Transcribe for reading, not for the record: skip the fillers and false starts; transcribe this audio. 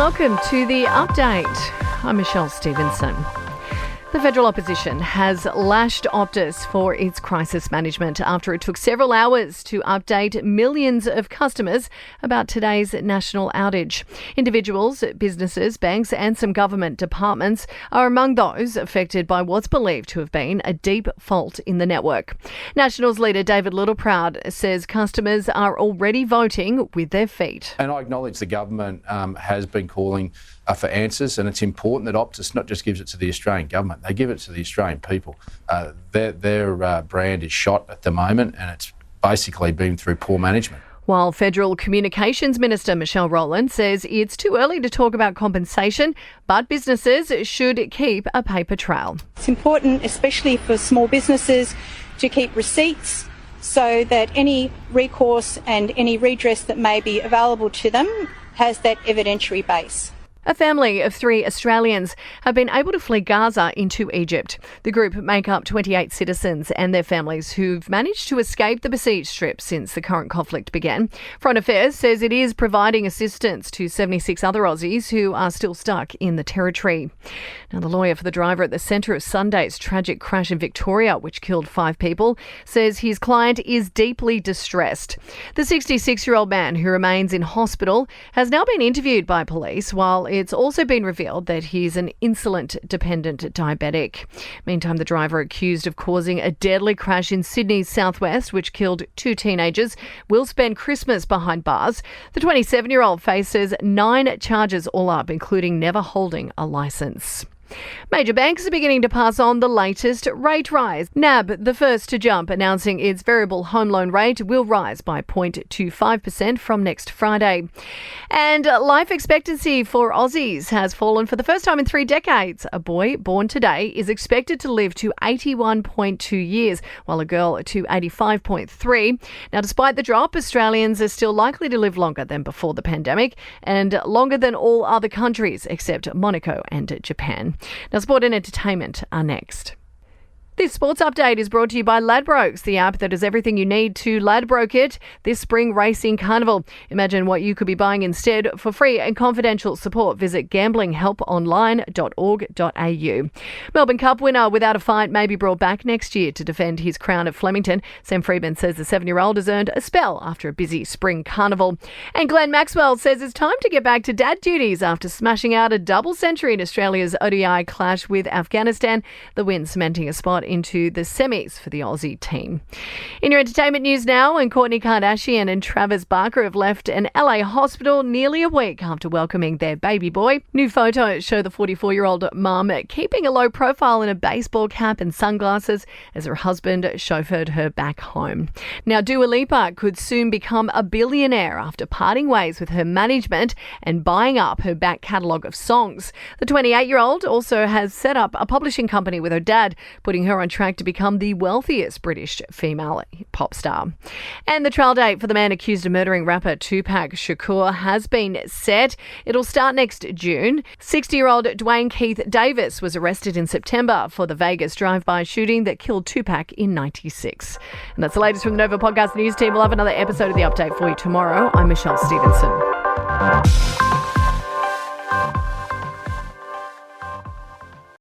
Welcome to the update. I'm Michelle Stevenson. The federal opposition has lashed Optus for its crisis management after it took several hours to update millions of customers about today's national outage. Individuals, businesses, banks and some government departments are among those affected by what's believed to have been a deep fault in the network. Nationals leader David Littleproud says customers are already voting with their feet. And I acknowledge the government has been calling for answers, and it's important that Optus not just gives it to the Australian government, they give it to the Australian people. Their brand is shot at the moment, and it's basically been through poor management. While Federal Communications Minister Michelle Rowland says it's too early to talk about compensation, but businesses should keep a paper trail. It's important, especially for small businesses, to keep receipts so that any recourse and any redress that may be available to them has that evidentiary base. A family of 3 Australians have been able to flee Gaza into Egypt. The group make up 28 citizens and their families who've managed to escape the besieged strip since the current conflict began. Foreign Affairs says it is providing assistance to 76 other Aussies who are still stuck in the territory. Now, the lawyer for the driver at the centre of Sunday's tragic crash in Victoria, which killed 5 people, says his client is deeply distressed. The 66-year-old man, who remains in hospital, has now been interviewed by police, while it's also been revealed that he's an insulin-dependent diabetic. Meantime, the driver accused of causing a deadly crash in Sydney's southwest, which killed 2 teenagers, will spend Christmas behind bars. The 27-year-old faces 9 charges all up, including never holding a licence. Major banks are beginning to pass on the latest rate rise. NAB, the first to jump, announcing its variable home loan rate will rise by 0.25% from next Friday. And life expectancy for Aussies has fallen for the first time in 3 decades. A boy born today is expected to live to 81.2 years, while a girl to 85.3. Now, despite the drop, Australians are still likely to live longer than before the pandemic and longer than all other countries except Monaco and Japan. Now, sport and entertainment are next. This sports update is brought to you by Ladbrokes, the app that is everything you need to Ladbroke it this spring racing carnival. Imagine what you could be buying instead. For free and confidential support, visit gamblinghelponline.org.au. Melbourne Cup winner without a fight may be brought back next year to defend his crown at Flemington. Sam Freeman says the 7-year-old has earned a spell after a busy spring carnival. And Glenn Maxwell says it's time to get back to dad duties after smashing out a double century in Australia's ODI clash with Afghanistan. The win cementing a spot into the semis for the Aussie team. In your entertainment news now, and Kourtney Kardashian and Travis Barker have left an LA hospital nearly a week after welcoming their baby boy. New photos show the 44-year-old mum keeping a low profile in a baseball cap and sunglasses as her husband chauffeured her back home. Now, Dua Lipa could soon become a billionaire after parting ways with her management and buying up her back catalogue of songs. The 28-year-old also has set up a publishing company with her dad, putting her on track to become the wealthiest British female pop star. And the trial date for the man accused of murdering rapper Tupac Shakur has been set. It'll start next June. 60-year-old Dwayne Keith Davis was arrested in September for the Vegas drive-by shooting that killed Tupac in '96. And that's the latest from the Nova Podcast News team. We'll have another episode of The Update for you tomorrow. I'm Michelle Stevenson.